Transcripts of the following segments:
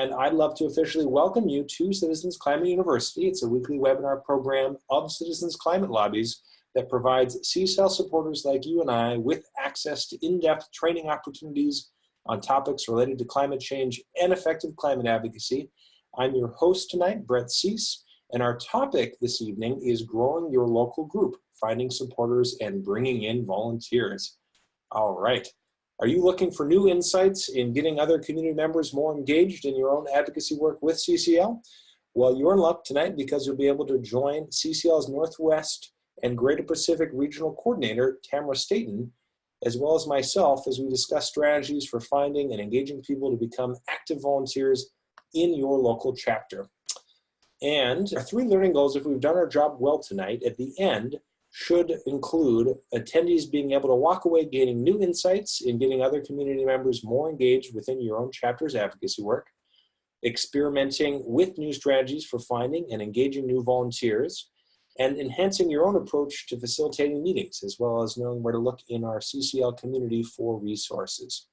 And I'd love to officially welcome you to Citizens Climate University. It's a weekly webinar program of Citizens Climate Lobbies that provides CCL supporters like you and I with access to in-depth training opportunities on topics related to climate change and effective climate advocacy. I'm your host tonight, Brett Cease, and our topic this evening is growing your local group, finding supporters and bringing in volunteers. All right. Are you looking for new insights in getting other community members more engaged in your own advocacy work with CCL? Well, you're in luck tonight because you'll be able to join CCL's Northwest and Greater Pacific Regional Coordinator, Tamara Staton, as well as myself as we discuss strategies for finding and engaging people to become active volunteers in your local chapter. And our 3 learning goals, if we've done our job well tonight, at the end, should include attendees being able to walk away gaining new insights in getting other community members more engaged within your own chapter's advocacy work, experimenting with new strategies for finding and engaging new volunteers, and enhancing your own approach to facilitating meetings, as well as knowing where to look in our CCL community for resources.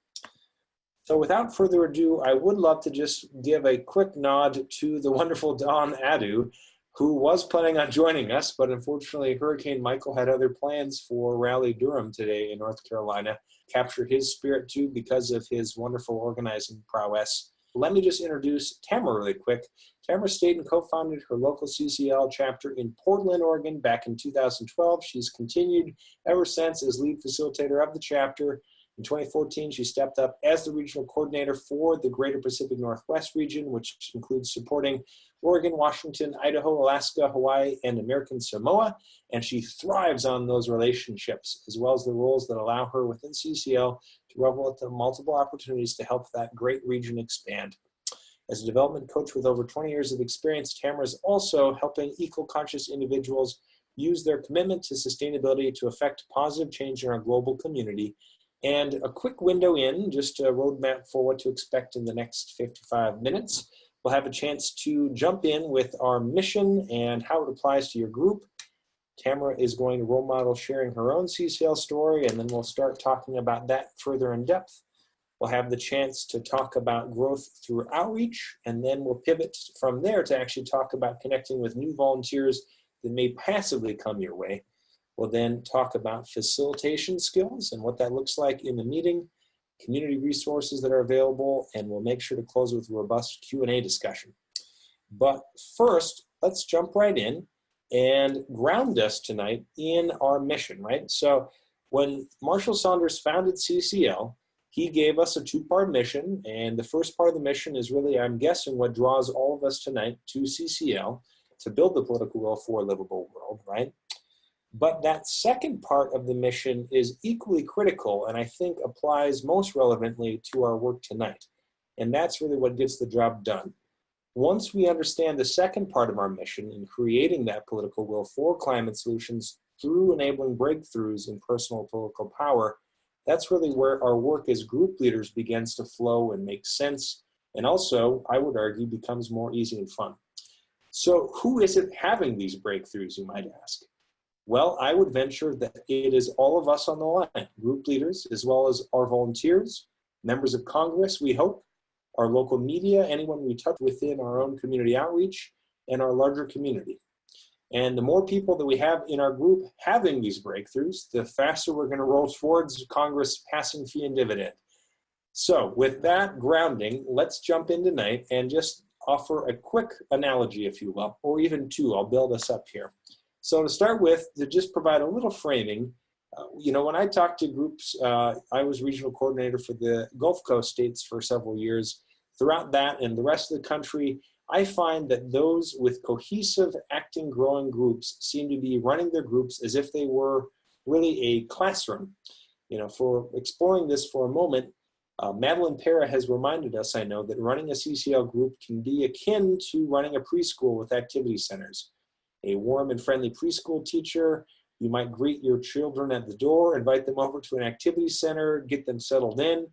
So without further ado, I would love to just give a quick nod to the wonderful Dawn Adu, who was planning on joining us, but unfortunately Hurricane Michael had other plans for Raleigh Durham today in North Carolina. Capture his spirit too because of his wonderful organizing prowess. Let me just introduce Tamara really quick. Tamara Staton co-founded her local CCL chapter in Portland, Oregon back in 2012. She's continued ever since as lead facilitator of the chapter. In 2014, she stepped up as the regional coordinator for the Greater Pacific Northwest region, which includes supporting Oregon, Washington, Idaho, Alaska, Hawaii, and American Samoa. And she thrives on those relationships, as well as the roles that allow her within CCL to revel at the multiple opportunities to help that great region expand. As a development coach with over 20 years of experience, Tamara is also helping eco-conscious individuals use their commitment to sustainability to affect positive change in our global community. And a quick window in, just a roadmap for what to expect in the next 55 minutes. We'll have a chance to jump in with our mission and how it applies to your group. Tamara is going to role model sharing her own CCL story, and then we'll start talking about that further in depth. We'll have the chance to talk about growth through outreach, and then we'll pivot from there to actually talk about connecting with new volunteers that may passively come your way. We'll then talk about facilitation skills and what that looks like in the meeting, community resources that are available, and we'll make sure to close with a robust Q&A discussion. But first, let's jump right in and ground us tonight in our mission, right? So when Marshall Saunders founded CCL, he gave us a 2-part mission, and the first part of the mission is really, I'm guessing, what draws all of us tonight to CCL, to build the political will for a livable world, right? But that second part of the mission is equally critical and I think applies most relevantly to our work tonight. And that's really what gets the job done. Once we understand the second part of our mission in creating that political will for climate solutions through enabling breakthroughs in personal political power, that's really where our work as group leaders begins to flow and make sense. And also, I would argue, becomes more easy and fun. So who is it having these breakthroughs, you might ask? Well, I would venture that it is all of us on the line, group leaders, as well as our volunteers, members of Congress, we hope, our local media, anyone we touch within our own community outreach, and our larger community. And the more people that we have in our group having these breakthroughs, the faster we're going to roll towards Congress passing fee and dividend. So with that grounding, let's jump in tonight and just offer a quick analogy, if you will, or even 2. I'll build us up here. So to start with, to just provide a little framing, when I talk to groups, I was regional coordinator for the Gulf Coast states for several years. Throughout that and the rest of the country, I find that those with cohesive, acting, growing groups seem to be running their groups as if they were really a classroom. For exploring this for a moment, Madeline Para has reminded us, I know, that running a CCL group can be akin to running a preschool with activity centers. A warm and friendly preschool teacher, you might greet your children at the door, invite them over to an activity center, get them settled in,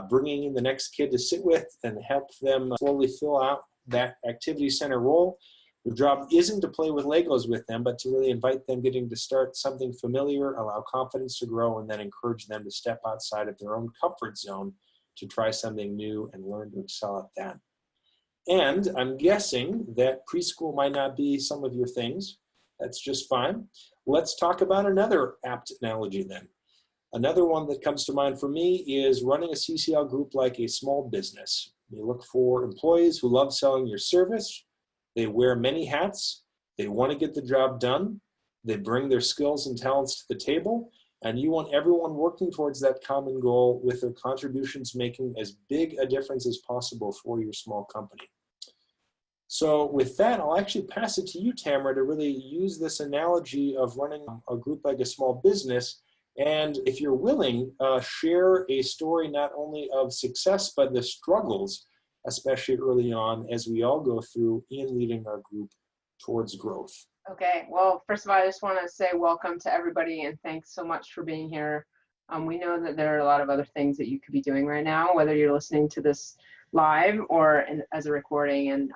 bringing in the next kid to sit with and help them slowly fill out that activity center role. Your job isn't to play with Legos with them, but to really invite them getting to start something familiar, allow confidence to grow, and then encourage them to step outside of their own comfort zone to try something new and learn to excel at that. And I'm guessing that preschool might not be some of your things. That's just fine. Let's talk about another apt analogy then. Another one that comes to mind for me is running a CCL group like a small business. You look for employees who love selling your service. They wear many hats. They want to get the job done. They bring their skills and talents to the table. And you want everyone working towards that common goal with their contributions making as big a difference as possible for your small company. So with that, I'll actually pass it to you, Tamara, to really use this analogy of running a group like a small business. And if you're willing, share a story not only of success, but the struggles, especially early on, as we all go through in leading our group towards growth. Okay, well, first of all, I just want to say welcome to everybody and thanks so much for being here. We know that there are a lot of other things that you could be doing right now, whether you're listening to this live or as a recording, and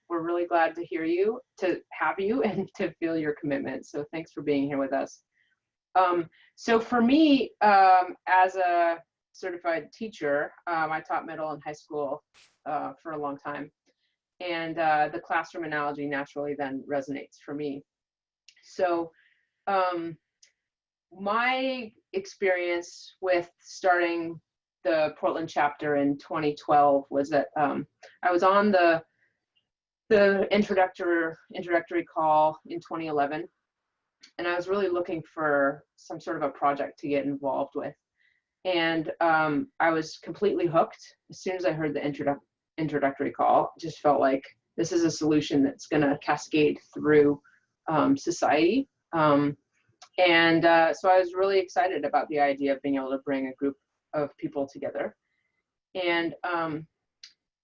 we're really glad to hear you, to have you, and to feel your commitment. So thanks for being here with us. So for me, as a certified teacher, I taught middle and high school for a long time. And the classroom analogy naturally then resonates for me. So my experience with starting the Portland chapter in 2012 was that I was on the introductory call in 2011, and I was really looking for some sort of a project to get involved with. And I was completely hooked as soon as I heard the introductory call. It just felt like this is a solution that's going to cascade through society. So I was really excited about the idea of being able to bring a group of people together. And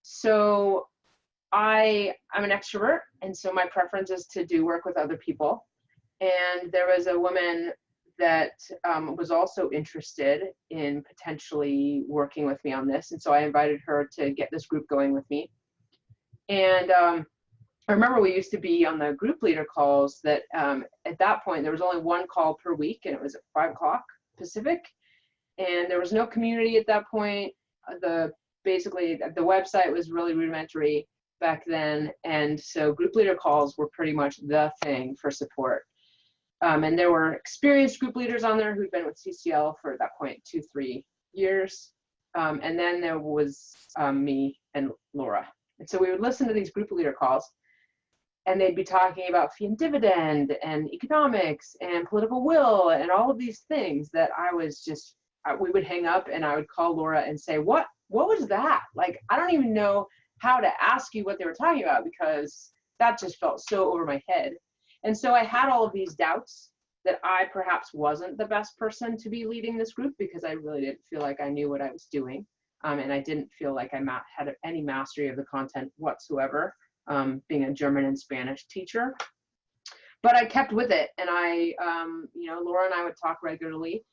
so I'm an extrovert, and so my preference is to do work with other people. And there was a woman that was also interested in potentially working with me on this. And so I invited her to get this group going with me. And I remember we used to be on the group leader calls that at that point, there was only one call per week, and it was at 5 o'clock Pacific. And there was no community at that point. Basically, the website was really rudimentary back then. And so group leader calls were pretty much the thing for support. And there were experienced group leaders on there who'd been with CCL for at that point 2-3 years. And then there was me and Laura. And so we would listen to these group leader calls, and they'd be talking about fee and dividend and economics and political will and all of these things that we would hang up, and I would call Laura and say, what was that? Like, I don't even know how to ask you what they were talking about, because that just felt so over my head. And so I had all of these doubts that I perhaps wasn't the best person to be leading this group, because I really didn't feel like I knew what I was doing. And I didn't feel like I had any mastery of the content whatsoever, being a German and Spanish teacher. But I kept with it, and Laura and I would talk regularly.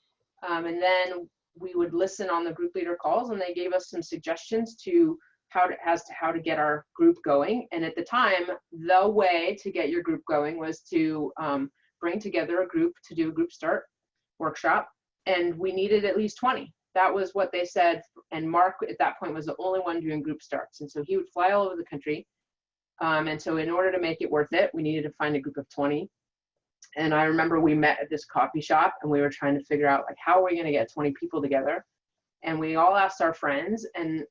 And then we would listen on the group leader calls, and they gave us some suggestions as to how to get our group going. And at the time, the way to get your group going was to bring together a group to do a group start workshop, and we needed at least 20. That was what they said. And Mark at that point was the only one doing group starts, and so he would fly all over the country. And so in order to make it worth it, we needed to find a group of 20. And I remember we met at this coffee shop, and we were trying to figure out, like, how are we going to get 20 people together? And we all asked our friends, and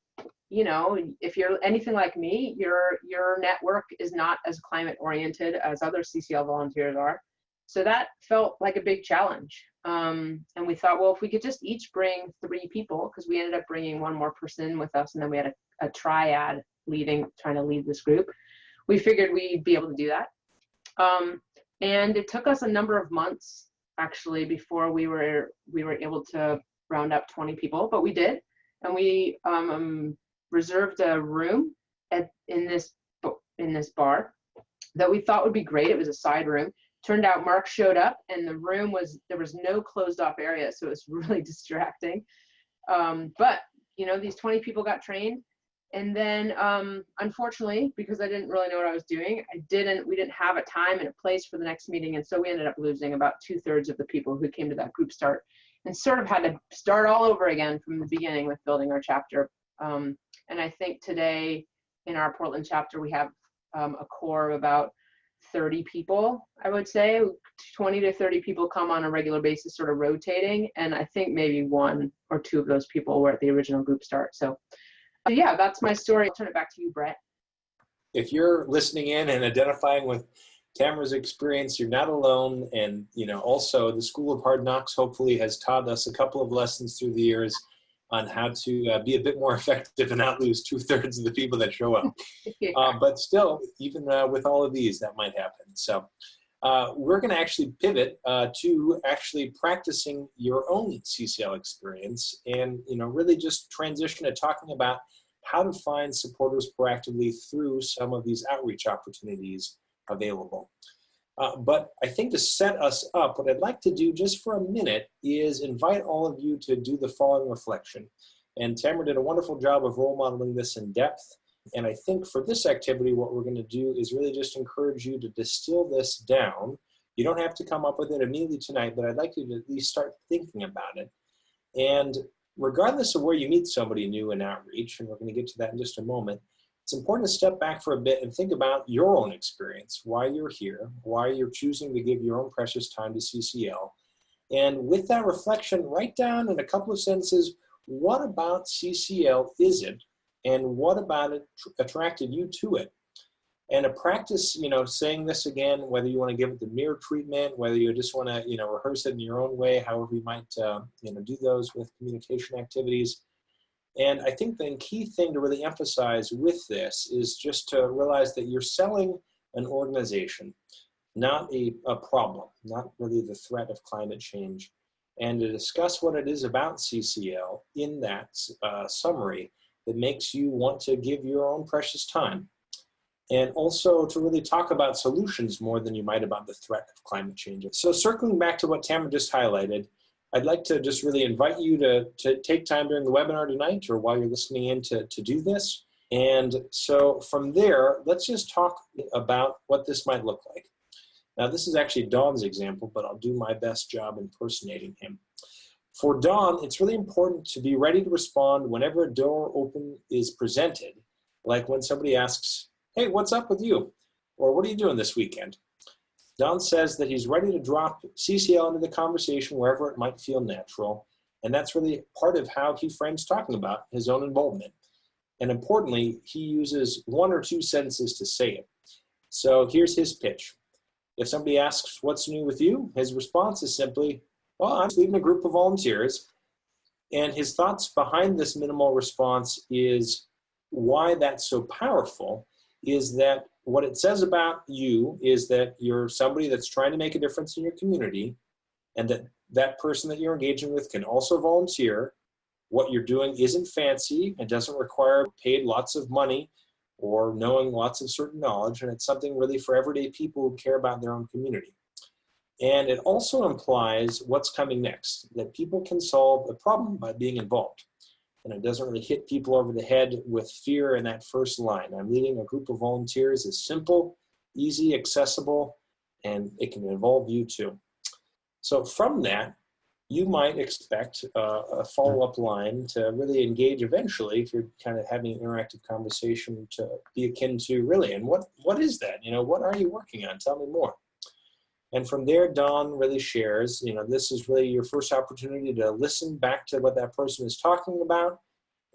if you're anything like me, your network is not as climate oriented as other CCL volunteers are. So that felt like a big challenge. And we thought, well, if we could just each bring 3 people, because we ended up bringing one more person with us, and then we had a triad trying to lead this group. We figured we'd be able to do that. And it took us a number of months, actually, before we were able to round up 20 people, but we did. And we reserved a room in this bar that we thought would be great. It was a side room. Turned out Mark showed up, and there was no closed off area, so it was really distracting. But these 20 people got trained, and then unfortunately, because I didn't really know what I was doing, we didn't have a time and a place for the next meeting, and so we ended up losing about 2/3 of the people who came to that group start, and sort of had to start all over again from the beginning with building our chapter. And I think today in our Portland chapter, we have a core of about 30 people, I would say. 20 to 30 people come on a regular basis, sort of rotating. And I think maybe 1 or 2 of those people were at the original group start. So yeah, that's my story. I'll turn it back to you, Brett. If you're listening in and identifying with Tamara's experience, you're not alone. And, also the School of Hard Knocks hopefully has taught us a couple of lessons through the years on how to be a bit more effective and not lose 2/3 of the people that show up. Yeah. But still, even with all of these, that might happen. So we're going to actually pivot to actually practicing your own CCL experience and, really just transition to talking about how to find supporters proactively through some of these outreach opportunities available. But I think to set us up, what I'd like to do just for a minute is invite all of you to do the following reflection. And Tamara did a wonderful job of role modeling this in depth. And I think for this activity, what we're going to do is really just encourage you to distill this down. You don't have to come up with it immediately tonight, but I'd like you to at least start thinking about it. And regardless of where you meet somebody new in outreach, and we're going to get to that in just a moment, it's important to step back for a bit and think about your own experience, why you're here, why you're choosing to give your own precious time to CCL. And with that reflection, write down in a couple of sentences, what about CCL is it? And what about it attracted you to it? And to practice, saying this again, whether you want to give it the mirror treatment, whether you just want to, rehearse it in your own way, however you might, do those with communication activities. And I think the key thing to really emphasize with this is just to realize that you're selling an organization, not a problem, not really the threat of climate change. And to discuss what it is about CCL in that summary that makes you want to give your own precious time. And also to really talk about solutions more than you might about the threat of climate change. So circling back to what Tamara just highlighted, I'd like to just really invite you to take time during the webinar tonight or while you're listening in to do this. And so from there, let's just talk about what this might look like. Now, this is actually Don's example, but I'll do my best job impersonating him. For Don, it's really important to be ready to respond whenever a door open is presented, like when somebody asks, "Hey, what's up with you?" Or "What are you doing this weekend?" Don says that he's ready to drop CCL into the conversation wherever it might feel natural, and that's really part of how he frames talking about his own involvement. And importantly, he uses 1 or 2 sentences to say it. So here's his pitch. If somebody asks, "What's new with you?" his response is simply, "Well, I'm leading a group of volunteers." And his thoughts behind this minimal response is why that's so powerful is that what it says about you is that you're somebody that's trying to make a difference in your community, and that that person that you're engaging with can also volunteer. What you're doing isn't fancy and doesn't require paid lots of money or knowing lots of certain knowledge, and it's something really for everyday people who care about their own community. And it also implies what's coming next, that people can solve a problem by being involved. And it doesn't really hit people over the head with fear in that first line. I'm leading a group of volunteers is simple, easy, accessible, and it can involve you too. So from that, you might expect a follow-up line to really engage eventually, if you're kind of having an interactive conversation, to be akin to really, and what is that? What are you working on? Tell me more. And from there, Don really shares, this is really your first opportunity to listen back to what that person is talking about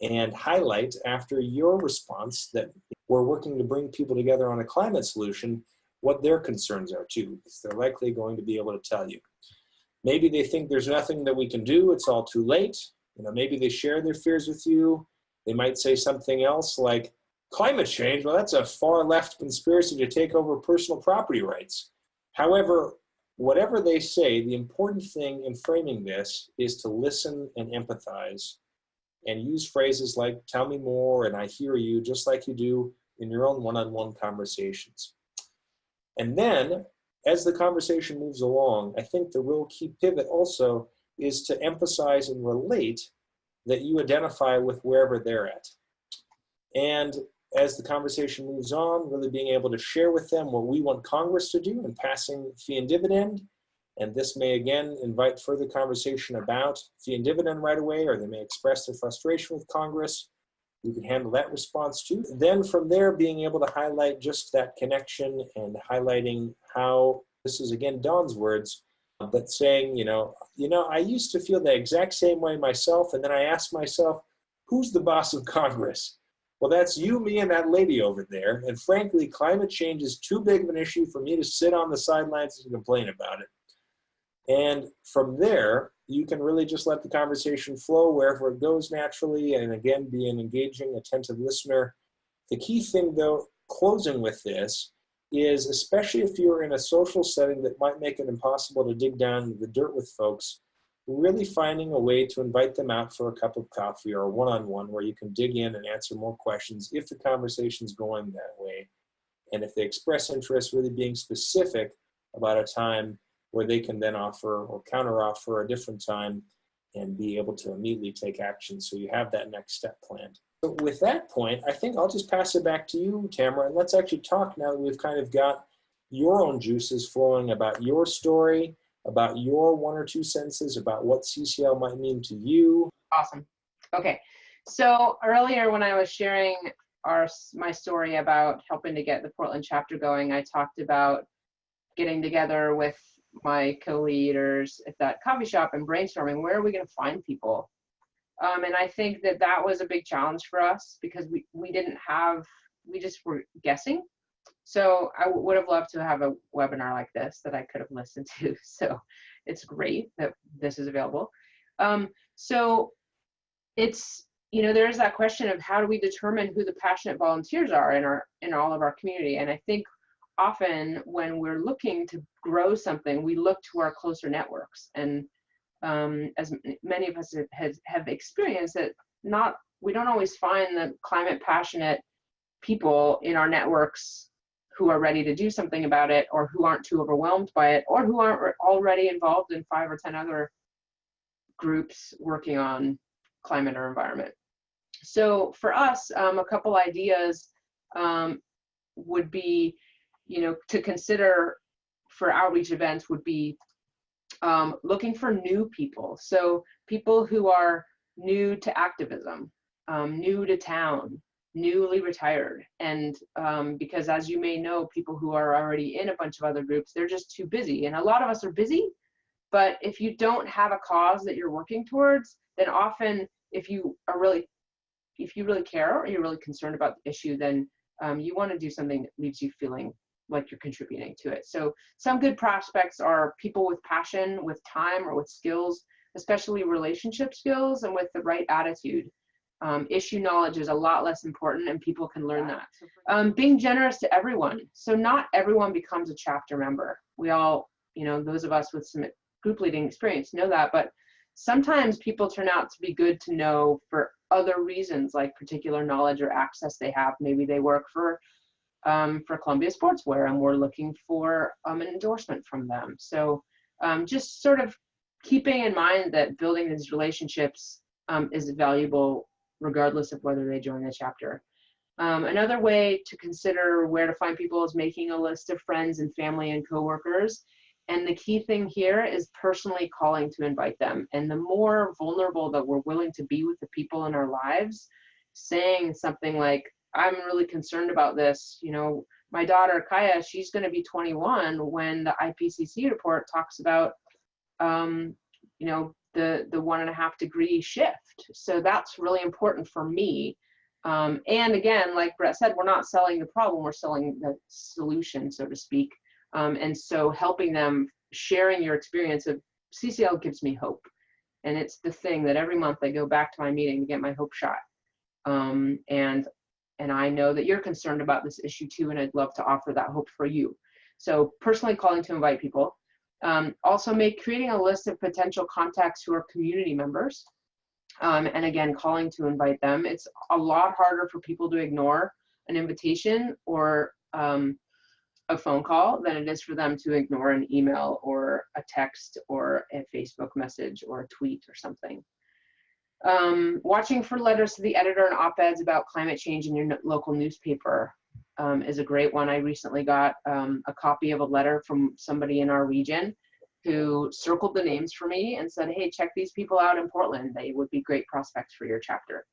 and highlight after your response that we're working to bring people together on a climate solution, what their concerns are too, because they're likely going to be able to tell you. Maybe they think there's nothing that we can do, it's all too late. Maybe they share their fears with you. They might say something else like, climate change, well, that's a far left conspiracy to take over personal property rights. However, whatever they say, the important thing in framing this is to listen and empathize and use phrases like, tell me more and I hear you, just like you do in your own one-on-one conversations. And then, as the conversation moves along, I think the real key pivot also is to emphasize and relate that you identify with wherever they're at. And as the conversation moves on, really being able to share with them what we want Congress to do in passing fee and dividend. And this may again invite further conversation about fee and dividend right away, or they may express their frustration with Congress. you can handle that response too. Then from there, being able to highlight just that connection and highlighting how, this is again Don's words, but saying, I used to feel the exact same way myself, and then I asked myself, who's the boss of Congress? Well, that's you, me, and that lady over there. And frankly, climate change is too big of an issue for me to sit on the sidelines and complain about it. And from there, you can really just let the conversation flow wherever it goes naturally, and again, be an engaging, attentive listener. The key thing, though, closing with this, is especially if you're in a social setting that might make it impossible to dig down into the dirt with folks, really finding a way to invite them out for a cup of coffee or a one-on-one where you can dig in and answer more questions if the conversation's going that way. And if they express interest, really being specific about a time where they can then offer or counter-offer a different time and be able to immediately take action. So you have that next step planned. So with that point, I think I'll just pass it back to you, Tamara, and let's actually talk now that we've kind of got your own juices flowing about your story, about your one or two sentences about what CCL might mean to you. Awesome. Okay. So earlier when I was sharing my story about helping to get the Portland chapter going, I talked about getting together with my co-leaders at that coffee shop and brainstorming, where are we going to find people? And I think that was a big challenge for us because we just were guessing. So I would have loved to have a webinar like this that I could have listened to. So it's great that this is available. So it's, there's that question of how do we determine who the passionate volunteers are in all of our community? And I think often when we're looking to grow something, we look to our closer networks. And as many of us have experienced, that we don't always find the climate passionate people in our networks who are ready to do something about it, or who aren't too overwhelmed by it, or who aren't already involved in 5 or 10 other groups working on climate or environment. So for us, a couple ideas would be, to consider for outreach events would be looking for new people. So people who are new to activism, new to town, newly retired. And because as you may know, people who are already in a bunch of other groups, they're just too busy. And a lot of us are busy, but if you don't have a cause that you're working towards, then often if you really care or you're really concerned about the issue, then you want to do something that leaves you feeling like you're contributing to it. So some good prospects are people with passion, with time, or with skills, especially relationship skills, and with the right attitude. Issue knowledge is a lot less important, and people can learn that. Being generous to everyone. So not everyone becomes a chapter member. We all, those of us with some group leading experience know that, but sometimes people turn out to be good to know for other reasons, like particular knowledge or access they have. Maybe they work for Columbia Sportswear, and we're looking for an endorsement from them. So just sort of keeping in mind that building these relationships is valuable regardless of whether they join the chapter. Another way to consider where to find people is making a list of friends and family and coworkers. And the key thing here is personally calling to invite them. And the more vulnerable that we're willing to be with the people in our lives, saying something like, I'm really concerned about this. My daughter, Kaya, she's going to be 21 when the IPCC report talks about, the 1.5 degree shift. So that's really important for me. And again, like Brett said, we're not selling the problem, we're selling the solution, so to speak. And so helping them, sharing your experience of CCL gives me hope. And it's the thing that every month I go back to my meeting to get my hope shot. And I know that you're concerned about this issue too, and I'd love to offer that hope for you. So personally calling to invite people. Also creating a list of potential contacts who are community members. And again, calling to invite them. It's a lot harder for people to ignore an invitation or a phone call than it is for them to ignore an email or a text or a Facebook message or a tweet or something. Watching for letters to the editor and op-eds about climate change in your local newspaper is a great one. I recently got a copy of a letter from somebody in our region who circled the names for me and said, hey, check these people out in Portland. They would be great prospects for your chapter.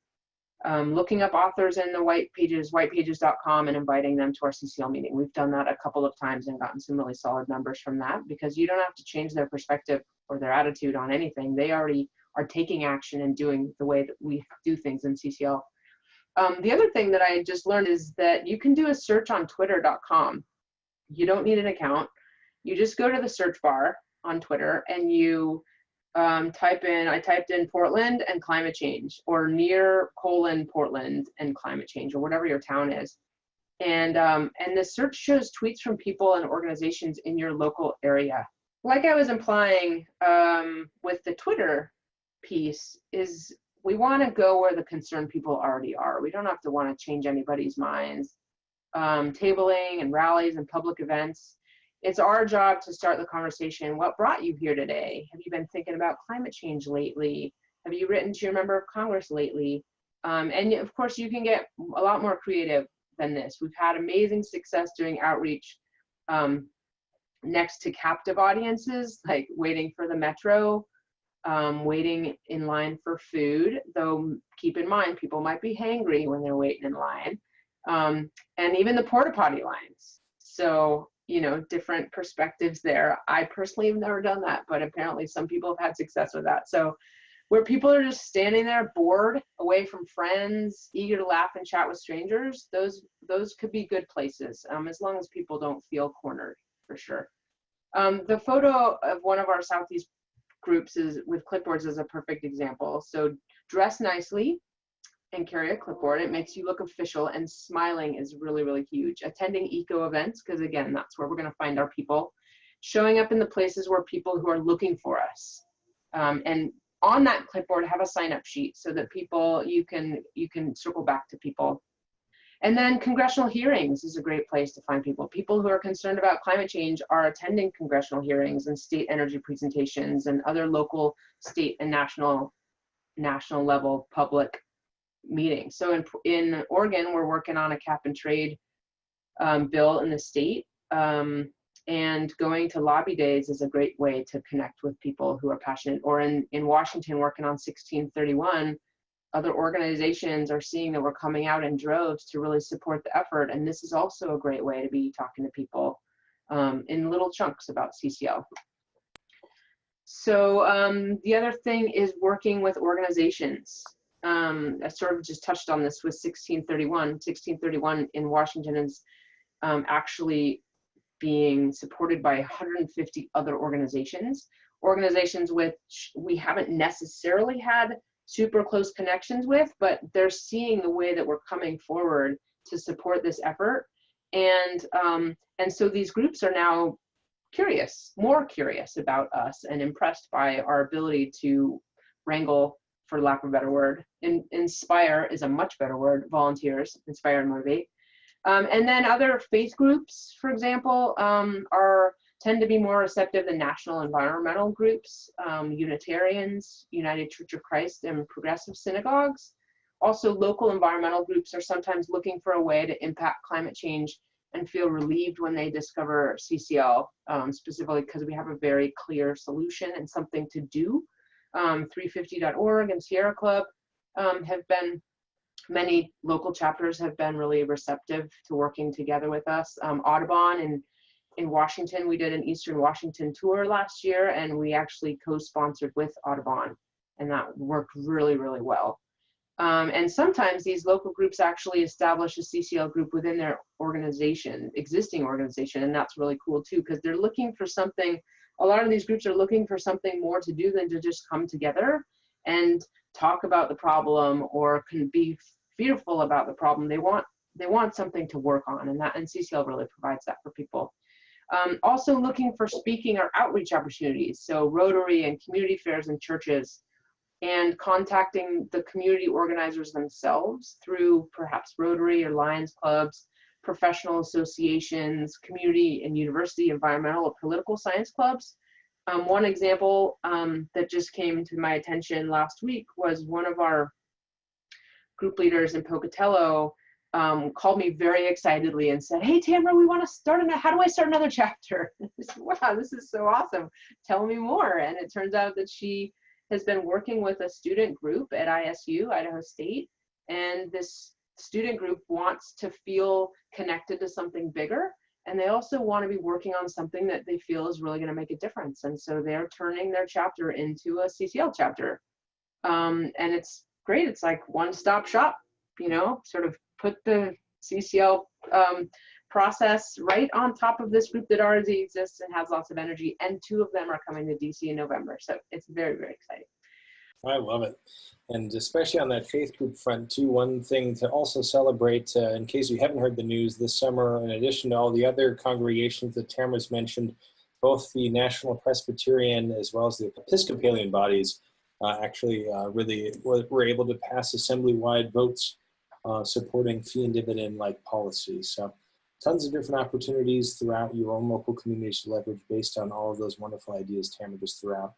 looking up authors in the white pages, whitepages.com, and inviting them to our CCL meeting. We've done that a couple of times and gotten some really solid numbers from that, because you don't have to change their perspective or their attitude on anything. They already are taking action and doing the way that we do things in CCL. The other thing that I just learned is that you can do a search on twitter.com. You don't need an account. You just go to the search bar on Twitter and you I typed in Portland and climate change, or near Portland and climate change, or whatever your town is. And the search shows tweets from people and organizations in your local area. Like I was implying with the Twitter piece, is we want to go where the concerned people already are. We don't have to want to change anybody's minds. Tabling and rallies and public events. It's our job to start the conversation. What brought you here today? Have you been thinking about climate change lately? Have you written to your member of Congress lately? And of course, you can get a lot more creative than this. We've had amazing success doing outreach next to captive audiences, like waiting for the metro, waiting in line for food, though keep in mind, people might be hangry when they're waiting in line, and even the porta potty lines. So, you know, different perspectives there. I personally have never done that, but apparently some people have had success with that. So where people are just standing there bored, away from friends, eager to laugh and chat with strangers, those could be good places, as long as people don't feel cornered, for sure. The photo of one of our Southeast groups is with clipboards is a perfect example. So dress nicely and carry a clipboard. It makes you look official, and smiling is really, really huge. Attending eco events, because again, that's where we're going to find our people. Showing up in the places where people who are looking for us. And on that clipboard, have a sign-up sheet so that people, you can circle back to people. And then congressional hearings is a great place to find people. People who are concerned about climate change are attending congressional hearings and state energy presentations and other local, state, and national level public meetings. So in Oregon, we're working on a cap and trade bill in the state, and going to lobby days is a great way to connect with people who are passionate. Or in Washington, working on 1631, other organizations are seeing that we're coming out in droves to really support the effort, and this is also a great way to be talking to people in little chunks about CCL. So the other thing is working with organizations. I sort of just touched on this with 1631. 1631 in Washington is actually being supported by 150 other organizations which we haven't necessarily had super close connections with, but they're seeing the way that we're coming forward to support this effort. And so these groups are now more curious about us, and impressed by our ability to wrangle, for lack of a better word. Inspire is a much better word. Volunteers, inspire and motivate. And then other faith groups, for example, tend to be more receptive than national environmental groups, Unitarians, United Church of Christ, and progressive synagogues. Also, local environmental groups are sometimes looking for a way to impact climate change and feel relieved when they discover CCL, specifically because we have a very clear solution and something to do. 350.org and Sierra Club many local chapters have been really receptive to working together with us. Audubon in Washington, we did an Eastern Washington tour last year, and we actually co-sponsored with Audubon, and that worked really, really well. And sometimes these local groups actually establish a CCL group within their existing organization, and that's really cool too, because they're looking for something. A lot of these groups are looking for something more to do than to just come together and talk about the problem, or can be fearful about the problem. They want something to work on, and CCL really provides that for people. Also looking for speaking or outreach opportunities, so Rotary and community fairs and churches, and contacting the community organizers themselves through perhaps Rotary or Lions clubs, professional associations, community and university environmental or political science clubs. One example that just came to my attention last week was one of our group leaders in Pocatello called me very excitedly and said, "Hey, Tamara, we want to start how do I start another chapter?" I said, "Wow, this is so awesome. Tell me more." And it turns out that she has been working with a student group at ISU, Idaho State, And this student group wants to feel connected to something bigger. And they also want to be working on something that they feel is really going to make a difference. And so they're turning their chapter into a CCL chapter. And it's great. It's like one-stop shop, sort of put the CCL process right on top of this group that already exists and has lots of energy. And 2 of them are coming to DC in November. So it's very, very exciting. I love it. And especially on that faith group front too, one thing to also celebrate, in case you haven't heard the news this summer, in addition to all the other congregations that Tamara's mentioned, both the National Presbyterian as well as the Episcopalian bodies actually really were able to pass assembly-wide votes supporting fee and dividend-like policies. So tons of different opportunities throughout your own local communities to leverage based on all of those wonderful ideas Tamara just threw out.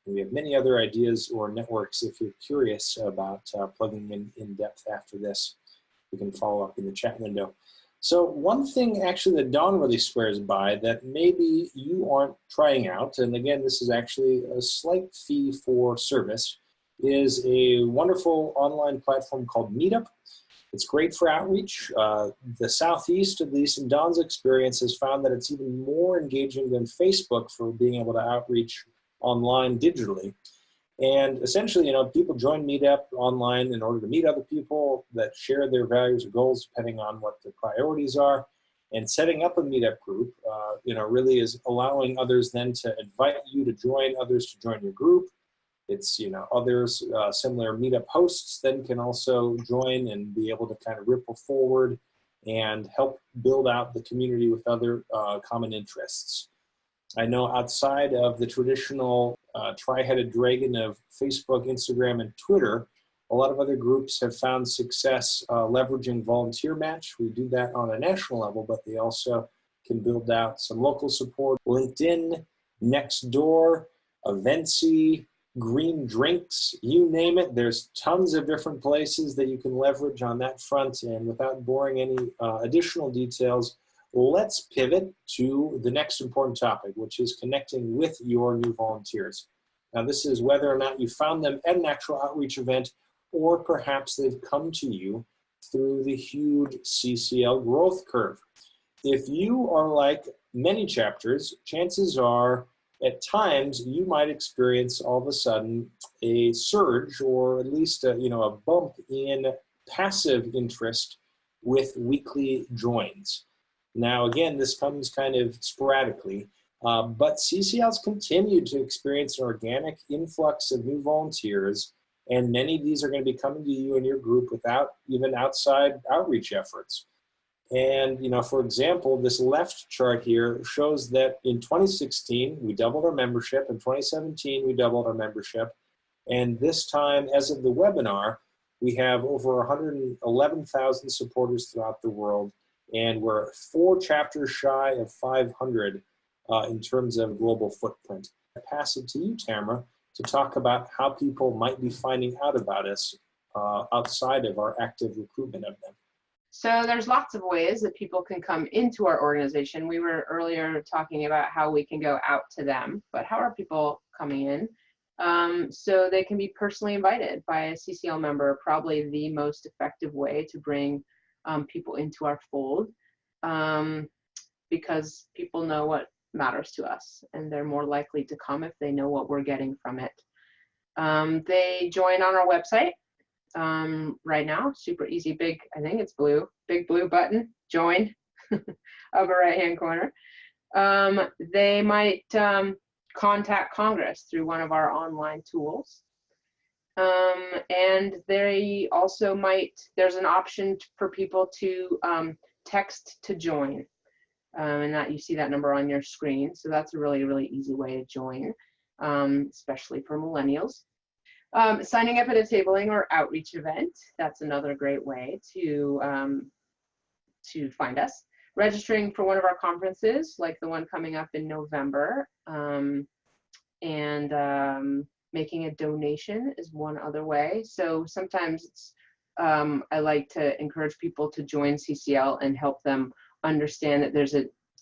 And we have many other ideas or networks if you're curious about plugging in depth after this. You can follow up in the chat window. So one thing actually that Dawn really swears by that maybe you aren't trying out, and again, this is actually a slight fee for service, is a wonderful online platform called Meetup. It's great for outreach. The Southeast, at least in Dawn's experience, has found that it's even more engaging than Facebook for being able to outreach online digitally. And essentially, people join Meetup online in order to meet other people that share their values or goals depending on what their priorities are. And setting up a Meetup group, really is allowing others then to invite you to join others to join your group. It's, others, similar Meetup hosts then can also join and be able to kind of ripple forward and help build out the community with other common interests. I know outside of the traditional tri-headed dragon of Facebook, Instagram, and Twitter, a lot of other groups have found success leveraging Volunteer Match. We do that on a national level, but they also can build out some local support. LinkedIn, Nextdoor, Eventsy, Green Drinks, you name it. There's tons of different places that you can leverage on that front. And without boring any additional details, let's pivot to the next important topic, which is connecting with your new volunteers. Now, this is whether or not you found them at an actual outreach event, or perhaps they've come to you through the huge CCL growth curve. If you are like many chapters, chances are at times you might experience all of a sudden a surge, or at least a bump in passive interest with weekly joins. Now, again, this comes kind of sporadically, but CCL's continued to experience an organic influx of new volunteers, and many of these are going to be coming to you and your group without even outside outreach efforts. And, for example, this left chart here shows that in 2016, we doubled our membership. In 2017, we doubled our membership. And this time, as of the webinar, we have over 111,000 supporters throughout the world. And we're 4 chapters shy of 500 in terms of global footprint. I pass it to you, Tamara, to talk about how people might be finding out about us outside of our active recruitment of them. So there's lots of ways that people can come into our organization. We were earlier talking about how we can go out to them, but how are people coming in? So they can be personally invited by a CCL member, probably the most effective way to bring people into our fold, because people know what matters to us and they're more likely to come if they know what we're getting from it. They join on our website right now, super easy, big, I think it's blue, big blue button, join, upper right hand corner. They might contact Congress through one of our online tools. And they also might, there's an option for people to text to join, and that you see that number on your screen. So that's a really, really easy way to join, especially for millennials. Signing up at a tabling or outreach event, that's another great way to find us. Registering for one of our conferences, like the one coming up in November, and making a donation is one other way. So sometimes it's, I like to encourage people to join CCL and help them understand that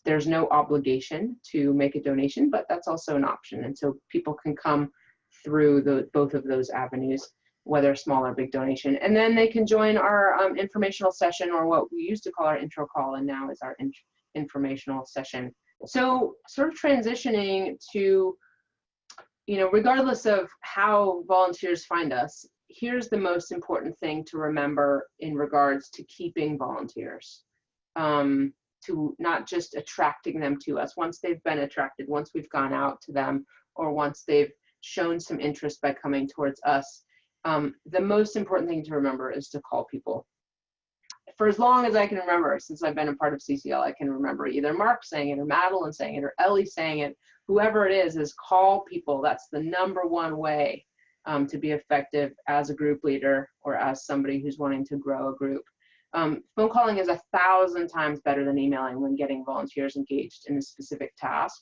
there's no obligation to make a donation, but that's also an option. And so people can come through both of those avenues. whether small or big donation. And then they can join our informational session, or what we used to call our intro call, and now is our informational session. So sort of transitioning to, regardless of how volunteers find us, here's the most important thing to remember in regards to keeping volunteers, to not just attracting them to us. Once they've been attracted, once we've gone out to them, or once they've shown some interest by coming towards us, the most important thing to remember is to call people. For as long as I can remember, since I've been a part of CCL, I can remember either Mark saying it, or Madeline saying it, or Ellie saying it. Whoever it is call people. That's the number one way to be effective as a group leader, or as somebody who's wanting to grow a group. Phone calling is 1,000 times better than emailing when getting volunteers engaged in a specific task,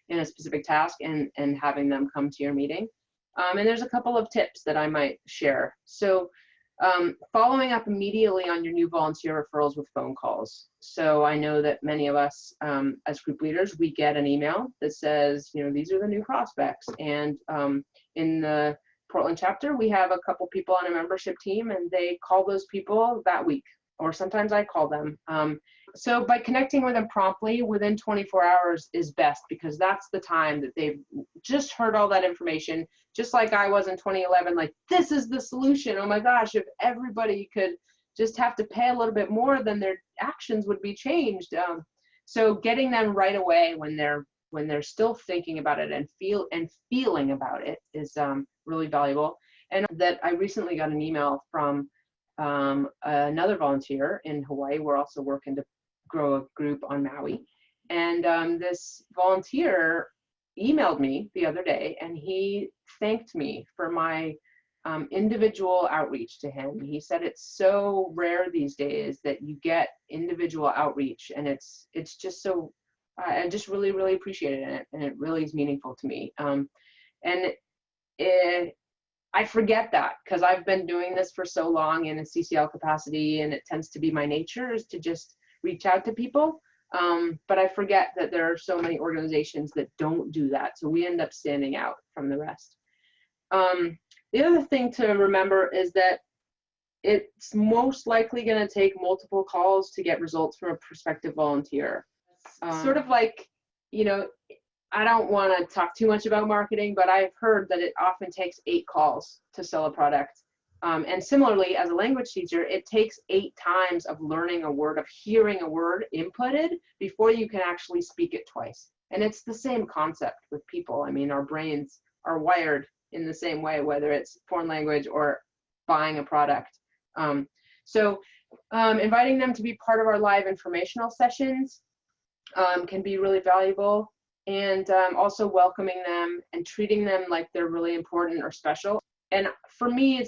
and having them come to your meeting. And there's a couple of tips that I might share. So following up immediately on your new volunteer referrals with phone calls. So I know that many of us as group leaders, we get an email that says, these are the new prospects. And in the Portland chapter, we have a couple people on a membership team, and they call those people that week, or sometimes I call them. So by connecting with them promptly within 24 hours is best, because that's the time that they've just heard all that information, just like I was in 2011, like, this is the solution. Oh my gosh, if everybody could just have to pay a little bit more, then their actions would be changed. So getting them right away when they're still thinking about it and feeling about it is really valuable. And that I recently got an email from another volunteer in Hawaii. We're also working to grow a group on Maui. And this volunteer emailed me the other day, and he thanked me for my individual outreach to him. He said it's so rare these days that you get individual outreach, and it's just so, I just really, really appreciated it, and it really is meaningful to me. I forget that, because I've been doing this for so long in a CCL capacity, and it tends to be my nature is to just reach out to people. But I forget that there are so many organizations that don't do that. So we end up standing out from the rest. The other thing to remember is that it's most likely going to take multiple calls to get results from a prospective volunteer. Sort of like, I don't want to talk too much about marketing, but I've heard that it often takes 8 calls to sell a product. And similarly, as a language teacher, it takes 8 times of learning a word, of hearing a word inputted before you can actually speak it twice. And it's the same concept with people. I mean, our brains are wired in the same way, whether it's foreign language or buying a product. So inviting them to be part of our live informational sessions can be really valuable. And also welcoming them and treating them like they're really important or special. And for me,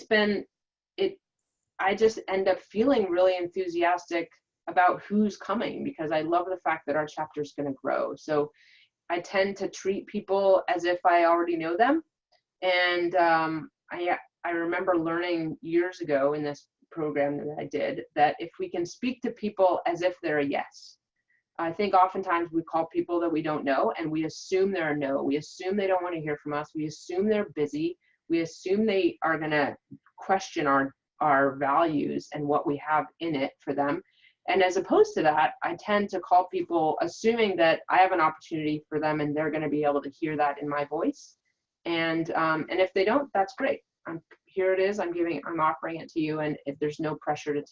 I just end up feeling really enthusiastic about who's coming, because I love the fact that our chapter is going to grow. So I tend to treat people as if I already know them. And I remember learning years ago in this program that I did, that if we can speak to people as if they're a yes. I think oftentimes we call people that we don't know, and we assume they're a no. We assume they don't want to hear from us. We assume they're busy. We assume they are going to question our values and what we have in it for them. And as opposed to that, I tend to call people assuming that I have an opportunity for them, and they're going to be able to hear that in my voice. And if they don't, that's great. Here it is. I'm offering it to you, and if there's no pressure to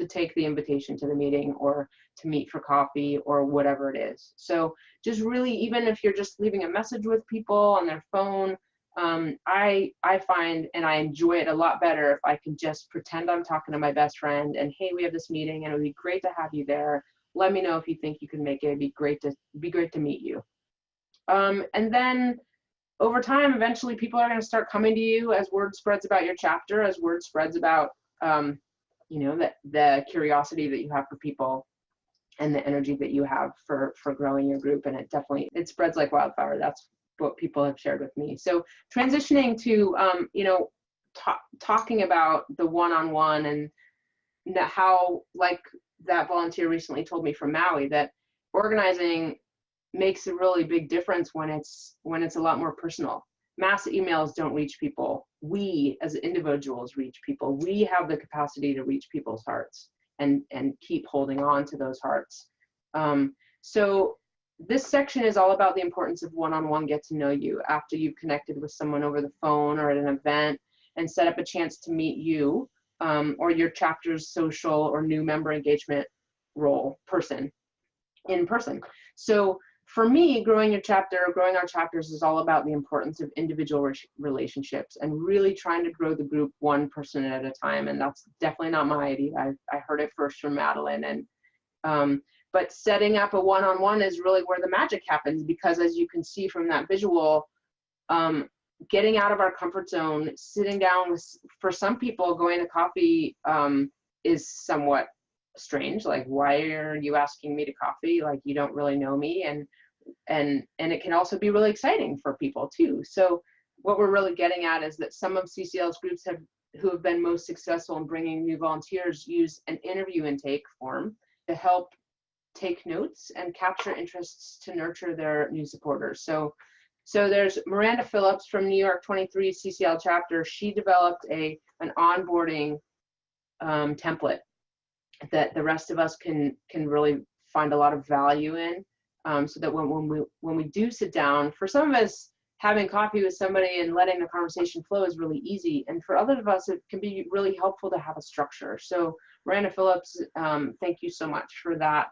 take the invitation to the meeting or to meet for coffee or whatever it is. So just really, even if you're just leaving a message with people on their phone, I find, and I enjoy it a lot better if I can just pretend I'm talking to my best friend and, hey, we have this meeting and it would be great to have you there. Let me know if you think you can make it. It'd be great to meet you. And then over time, eventually people are going to start coming to you as word spreads about your chapter, as word spreads about the curiosity that you have for people and the energy that you have for growing your group. And it spreads like wildfire. That's what people have shared with me. So transitioning to, talking about the one-on-one, and how, like that volunteer recently told me from Maui, that organizing makes a really big difference when it's a lot more personal. mass emails don't reach people. We as individuals reach people. We have the capacity to reach people's hearts and keep holding on to those hearts. So this section is all about the importance of one-on-one get to know you after you've connected with someone over the phone or at an event and set up a chance to meet you or your chapter's social or new member engagement role person in person. So for me, growing our chapters is all about the importance of individual relationships and really trying to grow the group one person at a time. And that's definitely not my idea. I heard it first from Madeline. And but setting up a one-on-one is really where the magic happens, because as you can see from that visual, getting out of our comfort zone, sitting down with, for some people, going to coffee is somewhat strange. Like, why are you asking me to coffee? Like, you don't really know me. And it can also be really exciting for people too. So what we're really getting at is that some of CCL's groups who have been most successful in bringing new volunteers use an interview intake form to help take notes and capture interests to nurture their new supporters. So there's Miranda Phillips from New York 23 CCL chapter. She developed an onboarding template that the rest of us can really find a lot of value in, so that when we do sit down, for some of us, having coffee with somebody and letting the conversation flow is really easy, and for others of us, it can be really helpful to have a structure. So Miranda Phillips, thank you so much for that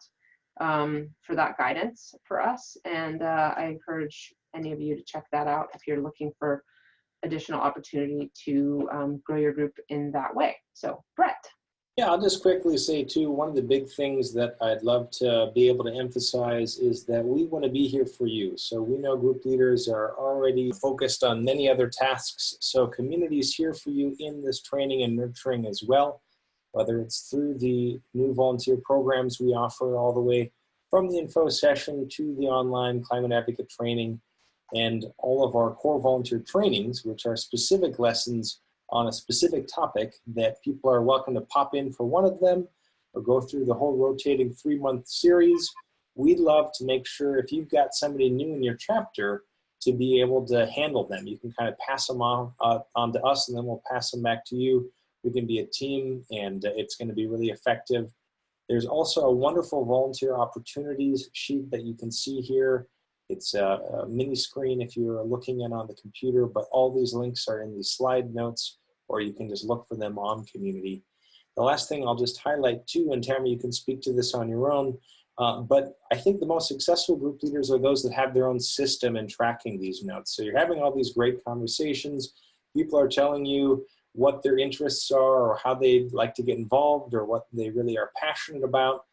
guidance for us, and I encourage any of you to check that out if you're looking for additional opportunity to grow your group in that way. So Brett. Yeah, I'll just quickly say too, one of the big things that I'd love to be able to emphasize is that we want to be here for you. So we know group leaders are already focused on many other tasks. So community is here for you in this training and nurturing as well, whether it's through the new volunteer programs we offer all the way from the info session to the online climate advocate training and all of our core volunteer trainings, which are specific lessons on a specific topic that people are welcome to pop in for one of them or go through the whole rotating 3-month series. We'd love to make sure if you've got somebody new in your chapter to be able to handle them. You can kind of pass them on to us, and then we'll pass them back to you. We can be a team, and it's going to be really effective. There's also a wonderful volunteer opportunities sheet that you can see here. It's a mini screen if you're looking in on the computer, but all these links are in the slide notes, or you can just look for them on community. The last thing I'll just highlight too, and Tamara, you can speak to this on your own, but I think the most successful group leaders are those that have their own system in tracking these notes. So you're having all these great conversations. People are telling you what their interests are or how they'd like to get involved or what they really are passionate about.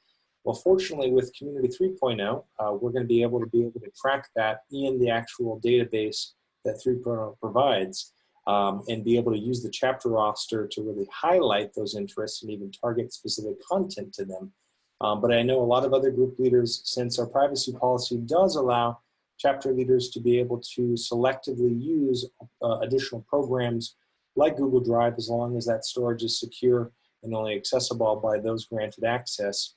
Well, fortunately, with Community 3.0, we're going to be able to track that in the actual database that 3.0 provides, and be able to use the chapter roster to really highlight those interests and even target specific content to them. But I know a lot of other group leaders, since our privacy policy does allow chapter leaders to be able to selectively use additional programs like Google Drive, as long as that storage is secure and only accessible by those granted access,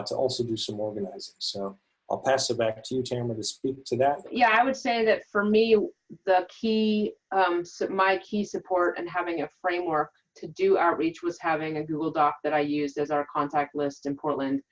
to also do some organizing. So I'll pass it back to you, Tamara, to speak to that. Yeah, I would say that for me, the key, my key support and having a framework to do outreach was having a Google Doc that I used as our contact list in Portland.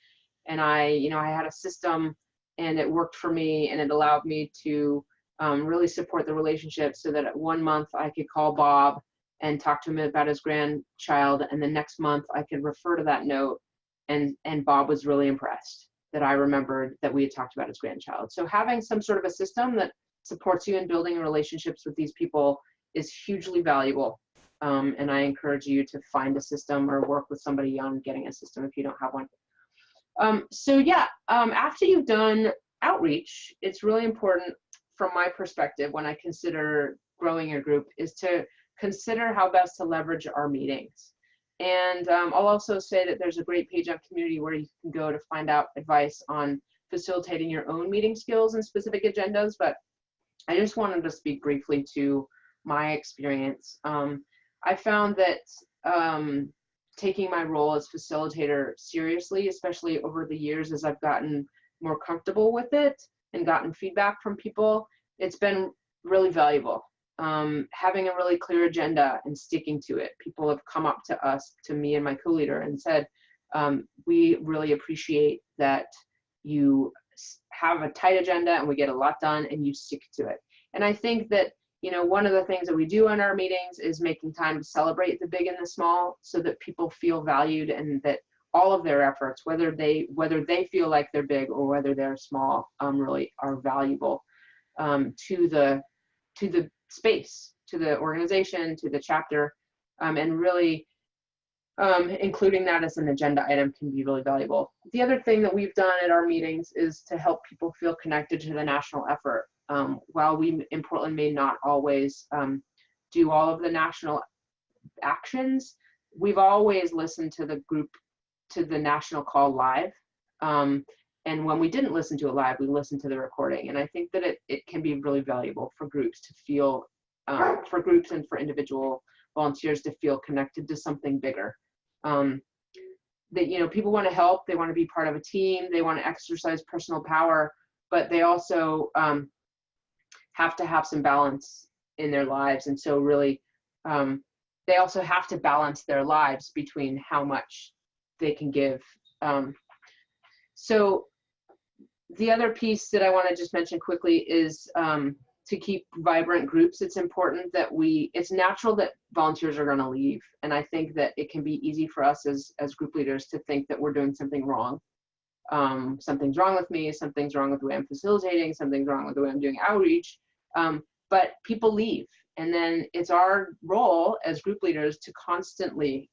And I had a system and it worked for me, and it allowed me to really support the relationship, so that 1 month I could call Bob and talk to him about his grandchild, and the next month I could refer to that note. And Bob was really impressed that I remembered that we had talked about his grandchild. So having some sort of a system that supports you in building relationships with these people is hugely valuable. And I encourage you to find a system or work with somebody on getting a system if you don't have one. After you've done outreach, it's really important from my perspective when I consider growing your group is to consider how best to leverage our meetings. And I'll also say that there's a great page on community where you can go to find out advice on facilitating your own meeting skills and specific agendas. But I just wanted to speak briefly to my experience. I found that taking my role as facilitator seriously, especially over the years as I've gotten more comfortable with it and gotten feedback from people, it's been really valuable. having a really clear agenda and sticking to it. People have come up to us, to me and my co-leader, and said, we really appreciate that you have a tight agenda and we get a lot done and you stick to it. And I think that, you know, one of the things that we do in our meetings is making time to celebrate the big and the small so that people feel valued and that all of their efforts, whether they feel like they're big or whether they're small, really are valuable to the space, to the organization, to the chapter, and really including that as an agenda item can be really valuable. The other thing that we've done at our meetings is to help people feel connected to the national effort. While we in Portland may not always do all of the national actions, we've always listened to the national call live. And when we didn't listen to it live, we listened to the recording. And I think that it can be really valuable for groups to feel, for groups and for individual volunteers to feel connected to something bigger. That, you know, people want to help, they want to be part of a team, they want to exercise personal power, but they also have to have some balance in their lives. And so really, they also have to balance their lives between how much they can give. So the other piece that I want to just mention quickly is to keep vibrant groups. It's important that it's natural that volunteers are going to leave. And I think that it can be easy for us as group leaders to think that we're doing something wrong. Something's wrong with me, something's wrong with the way I'm facilitating, something's wrong with the way I'm doing outreach. But people leave. And then it's our role as group leaders to constantly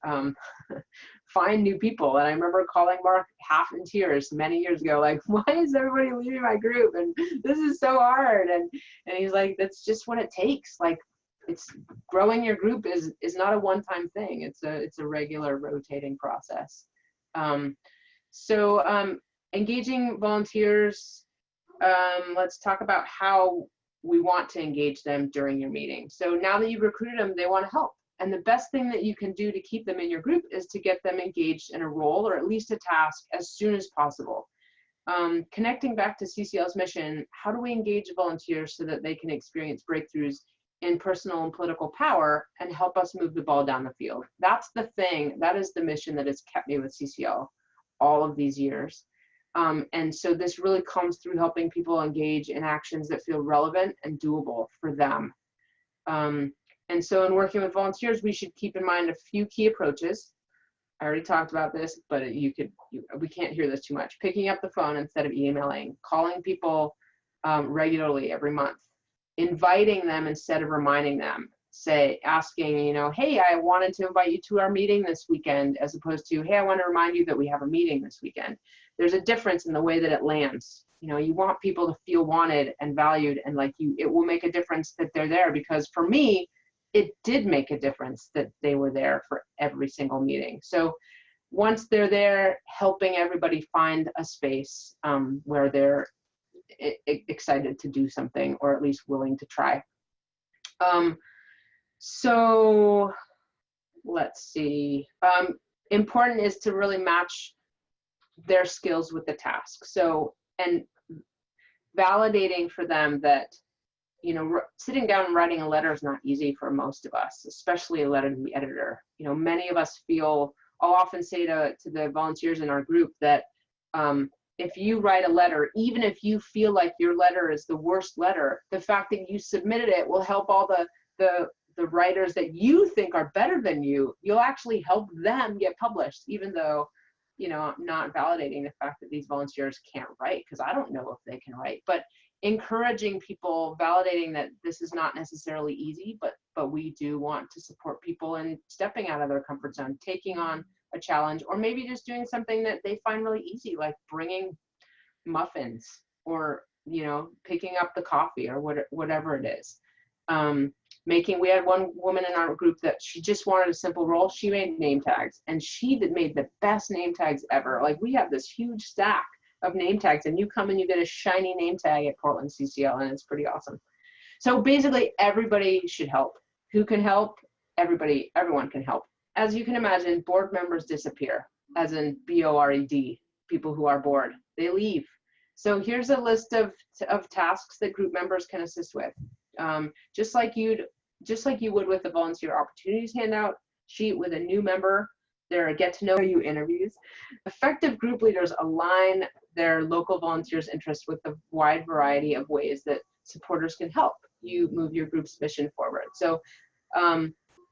find new people. And I remember calling Mark half in tears many years ago, like, why is everybody leaving my group? And this is so hard. And he's like, that's just what it takes. Like, it's growing your group is not a one-time thing. It's a regular rotating process. Engaging volunteers, let's talk about how we want to engage them during your meeting. So now that you've recruited them, they want to help. And the best thing that you can do to keep them in your group is to get them engaged in a role or at least a task as soon as possible. Connecting back to CCL's mission, how do we engage volunteers so that they can experience breakthroughs in personal and political power and help us move the ball down the field? That's the thing, that is the mission that has kept me with CCL all of these years. And so this really comes through helping people engage in actions that feel relevant and doable for them. And so in working with volunteers, we should keep in mind a few key approaches. I already talked about this, but we can't hear this too much. Picking up the phone instead of emailing, calling people regularly every month, inviting them instead of reminding them, asking, you know, hey, I wanted to invite you to our meeting this weekend, as opposed to, hey, I want to remind you that we have a meeting this weekend. There's a difference in the way that it lands. You know, you want people to feel wanted and valued, and like it will make a difference that they're there, because for me, it did make a difference that they were there for every single meeting. So once they're there, helping everybody find a space where they're excited to do something, or at least willing to try. So let's see. Important is to really match their skills with the task. So, and validating for them that, you know, sitting down and writing a letter is not easy for most of us, especially a letter to the editor. You know, many of us feel, I'll often say to the volunteers in our group that if you write a letter, even if you feel like your letter is the worst letter, the fact that you submitted it will help all the writers that you think are better than you. You'll actually help them get published, even though, you know, I'm not validating the fact that these volunteers can't write, because I don't know if they can write, but encouraging people, validating that this is not necessarily easy, but we do want to support people in stepping out of their comfort zone, taking on a challenge, or maybe just doing something that they find really easy, like bringing muffins, or, you know, picking up the coffee, or whatever it is. We had one woman in our group that she just wanted a simple role. She made name tags, and she made the best name tags ever. Like, we have this huge stack of name tags, and you come and you get a shiny name tag at Portland CCL, and it's pretty awesome. So basically, everybody should help. Who can help? Everyone can help. As you can imagine, board members disappear, as in B-O-R-E-D, people who are bored. They leave. So here's a list of tasks that group members can assist with. Just like you'd just like you would with the volunteer opportunities handout sheet with a new member. There are get to know you interviews. Effective group leaders align their local volunteers' interests with a wide variety of ways that supporters can help you move your group's mission forward. So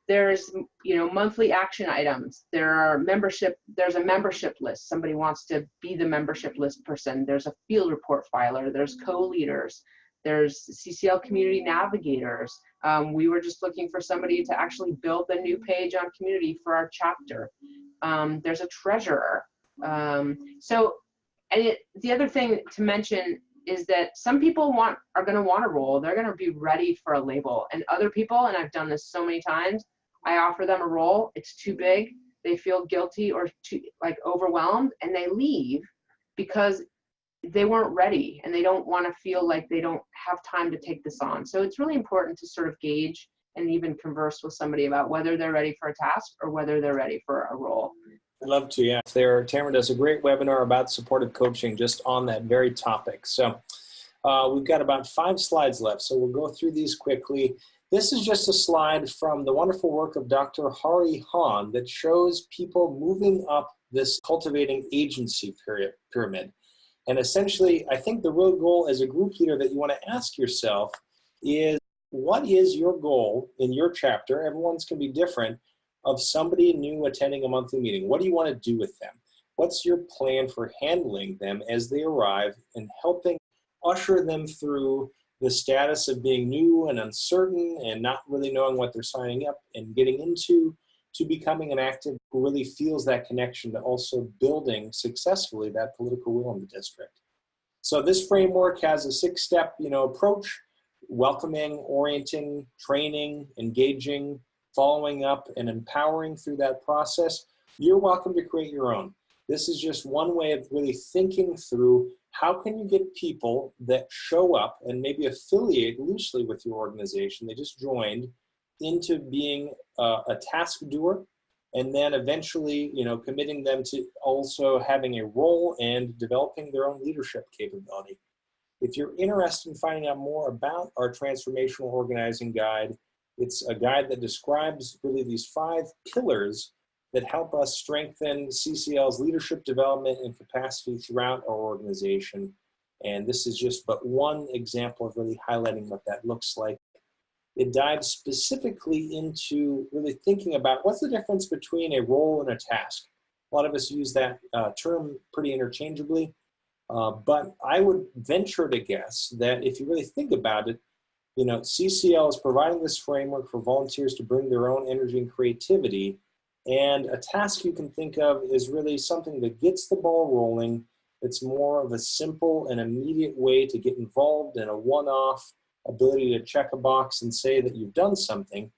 there's, monthly action items. There's a membership list. Somebody wants to be the membership list person. There's a field report filer. There's co-leaders. There's CCL community navigators. We were just looking for somebody to actually build the new page on community for our chapter. There's a treasurer. The other thing to mention is that some people are going to want a role. They're going to be ready for a label, and other people, and I've done this so many times, I offer them a role, it's too big, they feel guilty or too overwhelmed, and they leave because they weren't ready and they don't want to feel like they don't have time to take this on. So it's really important to sort of gauge and even converse with somebody about whether they're ready for a task or whether they're ready for a role. I'd love to, yeah. Tamara does a great webinar about supportive coaching just on that very topic. So we've got about 5 slides left, so we'll go through these quickly. This is just a slide from the wonderful work of Dr. Hari Hahn that shows people moving up this cultivating agency pyramid. And essentially, I think the real goal as a group leader that you want to ask yourself is, what is your goal in your chapter? Everyone's can be different. Of somebody new attending a monthly meeting. What do you want to do with them? What's your plan for handling them as they arrive and helping usher them through the status of being new and uncertain and not really knowing what they're signing up and getting into, to becoming an active who really feels that connection to also building successfully that political will in the district. So this framework has a 6-step, approach: welcoming, orienting, training, engaging, following up, and empowering through that process. You're welcome to create your own. This is just one way of really thinking through how can you get people that show up and maybe affiliate loosely with your organization, they just joined, into being a task doer, and then eventually, committing them to also having a role and developing their own leadership capability. If you're interested in finding out more about our transformational organizing guide, it's a guide that describes really these 5 pillars that help us strengthen CCL's leadership development and capacity throughout our organization. And this is just but one example of really highlighting what that looks like. It dives specifically into really thinking about what's the difference between a role and a task. A lot of us use that term pretty interchangeably, but I would venture to guess that if you really think about it, CCL is providing this framework for volunteers to bring their own energy and creativity. And a task you can think of is really something that gets the ball rolling. It's more of a simple and immediate way to get involved in a one-off ability to check a box and say that you've done something.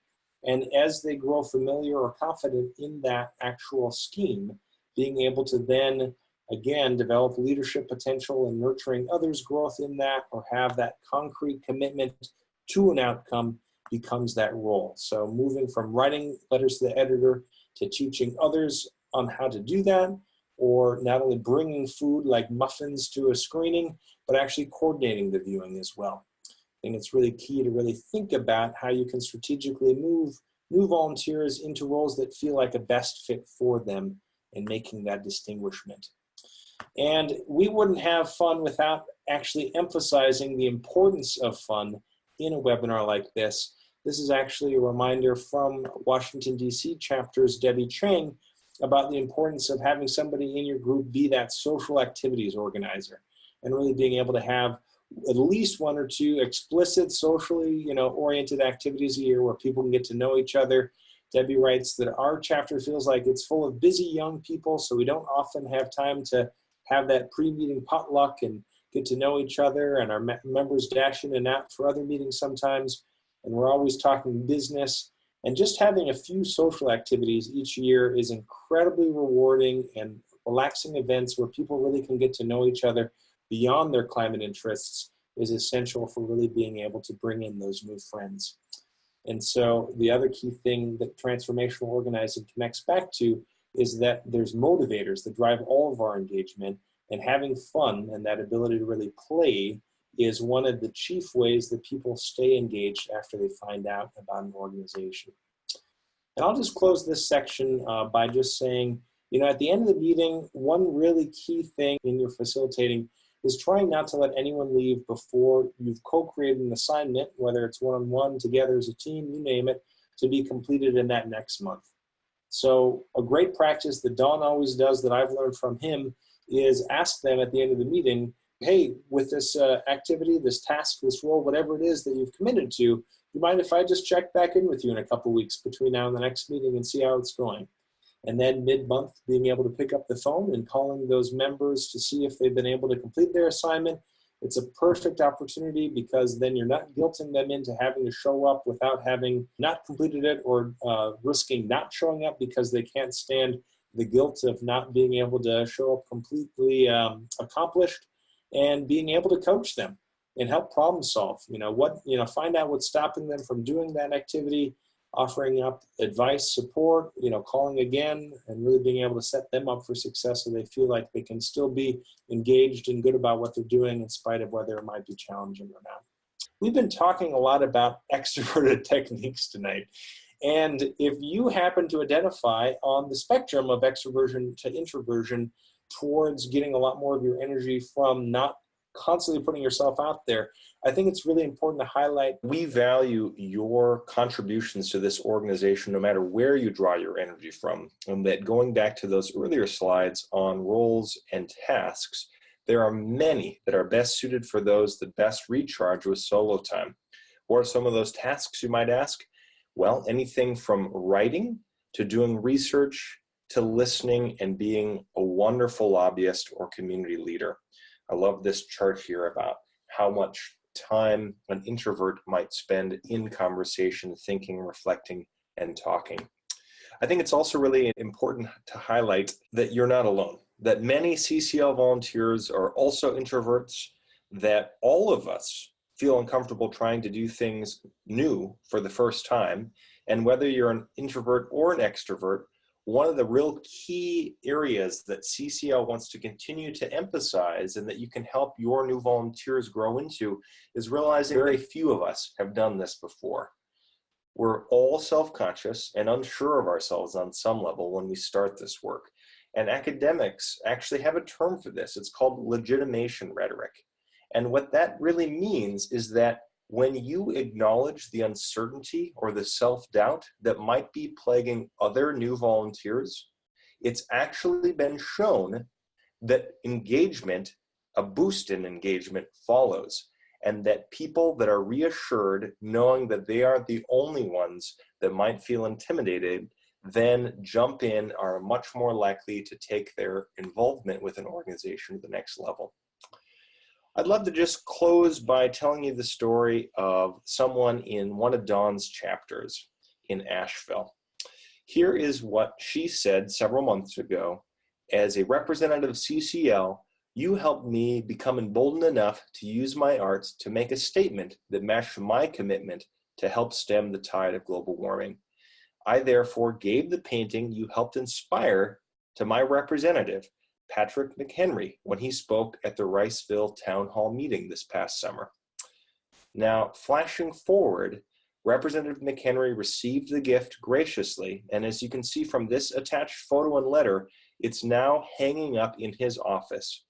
And as they grow familiar or confident in that actual scheme, being able to then, again, develop leadership potential and nurturing others' growth in that, or have that concrete commitment to an outcome, becomes that role. So moving from writing letters to the editor to teaching others on how to do that, or not only bringing food like muffins to a screening, but actually coordinating the viewing as well. And it's really key to really think about how you can strategically move new volunteers into roles that feel like a best fit for them, and making that distinguishment. And we wouldn't have fun without actually emphasizing the importance of fun in a webinar like this. This is actually a reminder from Washington, D.C. chapter's Debbie Chang about the importance of having somebody in your group be that social activities organizer, and really being able to have at least 1 or 2 explicit socially oriented activities a year where people can get to know each other. Debbie writes that our chapter feels like it's full of busy young people, so we don't often have time to have that pre-meeting potluck and get to know each other, and our members dash in and out for other meetings sometimes, and we're always talking business. And just having a few social activities each year is incredibly rewarding and relaxing events where people really can get to know each other beyond their climate interests is essential for really being able to bring in those new friends. And so the other key thing that transformational organizing connects back to is that there's motivators that drive all of our engagement, and having fun and that ability to really play is one of the chief ways that people stay engaged after they find out about an organization. And I'll just close this section by just saying, at the end of the meeting, one really key thing in your facilitating is trying not to let anyone leave before you've co-created an assignment, whether it's one-on-one, together as a team, you name it, to be completed in that next month. So a great practice that Don always does that I've learned from him is ask them at the end of the meeting, hey, with this activity, this task, this role, whatever it is that you've committed to, you mind if I just check back in with you in a couple weeks between now and the next meeting and see how it's going? And then mid-month, being able to pick up the phone and calling those members to see if they've been able to complete their assignment. It's a perfect opportunity because then you're not guilting them into having to show up without having not completed it, or risking not showing up because they can't stand the guilt of not being able to show up completely accomplished, and being able to coach them and help problem solve. Find out what's stopping them from doing that activity, offering up advice, support, calling again, and really being able to set them up for success so they feel like they can still be engaged and good about what they're doing in spite of whether it might be challenging or not. We've been talking a lot about extroverted techniques tonight. And if you happen to identify on the spectrum of extroversion to introversion towards getting a lot more of your energy from not constantly putting yourself out there, I think it's really important to highlight. We value your contributions to this organization no matter where you draw your energy from. And that, going back to those earlier slides on roles and tasks, there are many that are best suited for those that best recharge with solo time. What are some of those tasks, you might ask? Well, anything from writing to doing research to listening and being a wonderful lobbyist or community leader. I love this chart here about how much time an introvert might spend in conversation, thinking, reflecting, and talking. I think it's also really important to highlight that you're not alone, that many CCL volunteers are also introverts, that all of us feel uncomfortable trying to do things new for the first time. And whether you're an introvert or an extrovert, one of the real key areas that CCL wants to continue to emphasize and that you can help your new volunteers grow into is realizing very few of us have done this before. We're all self-conscious and unsure of ourselves on some level when we start this work. And academics actually have a term for this. It's called legitimation rhetoric. And what that really means is that when you acknowledge the uncertainty or the self-doubt that might be plaguing other new volunteers, it's actually been shown that engagement, a boost in engagement, follows, and that people that are reassured, knowing that they aren't the only ones that might feel intimidated, then jump in, are much more likely to take their involvement with an organization to the next level. I'd love to just close by telling you the story of someone in one of Dawn's chapters in Asheville. Here is what she said several months ago. As a representative of CCL, you helped me become emboldened enough to use my arts to make a statement that matched my commitment to help stem the tide of global warming. I therefore gave the painting you helped inspire to my representative, Patrick McHenry, when he spoke at the Riceville Town Hall meeting this past summer. Now, flashing forward, Representative McHenry received the gift graciously, and as you can see from this attached photo and letter, it's now hanging up in his office.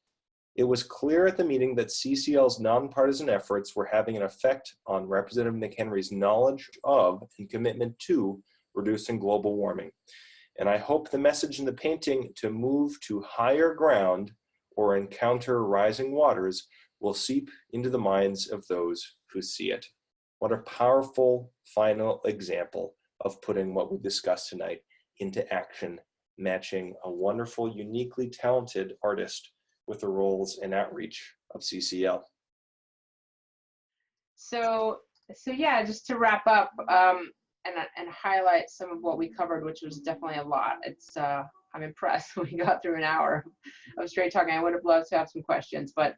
It was clear at the meeting that CCL's nonpartisan efforts were having an effect on Representative McHenry's knowledge of and commitment to reducing global warming. And I hope the message in the painting, to move to higher ground or encounter rising waters, will seep into the minds of those who see it. What a powerful final example of putting what we discussed tonight into action, matching a wonderful, uniquely talented artist with the roles and outreach of CCL. So yeah, just to wrap up, and highlight some of what we covered, which was definitely a lot. It's I'm impressed we got through an hour of straight talking. I would have loved to have some questions, but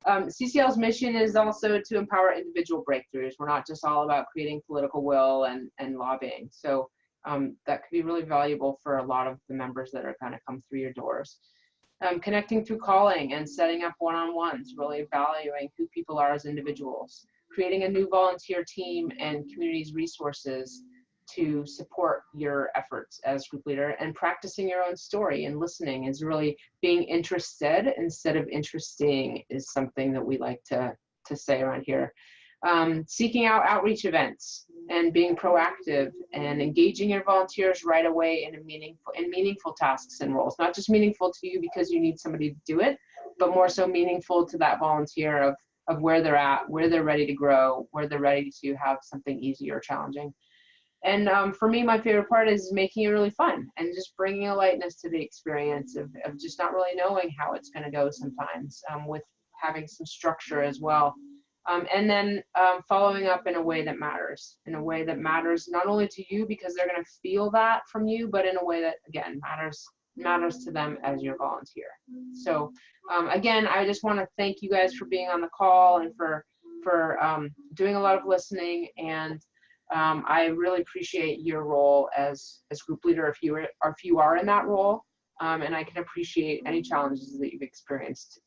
CCL's mission is also to empower individual breakthroughs. We're not just all about creating political will and lobbying. So that could be really valuable for a lot of the members that are going to come through your doors. Connecting through calling and setting up one-on-ones, really valuing who people are as individuals, creating a new volunteer team and communities resources to support your efforts as group leader, and practicing your own story and listening is really being interested instead of interesting is something that we like to say around here. Seeking out outreach events and being proactive and engaging your volunteers right away in meaningful tasks and roles, not just meaningful to you because you need somebody to do it, but more so meaningful to that volunteer of where they're at, where they're ready to grow, where they're ready to have something easy or challenging. And for me, my favorite part is making it really fun and just bringing a lightness to the experience of just not really knowing how it's going to go sometimes, with having some structure as well. And then following up in a way that matters not only to you because they're going to feel that from you, but in a way that, again, matters to them as your volunteer. So again, I just want to thank you guys for being on the call and for doing a lot of listening. And I really appreciate your role as group leader if you are in that role. And I can appreciate any challenges that you've experienced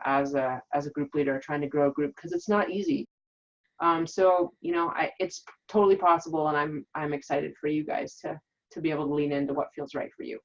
as a group leader trying to grow a group, because it's not easy. So it's totally possible, and I'm excited for you guys to be able to lean into what feels right for you.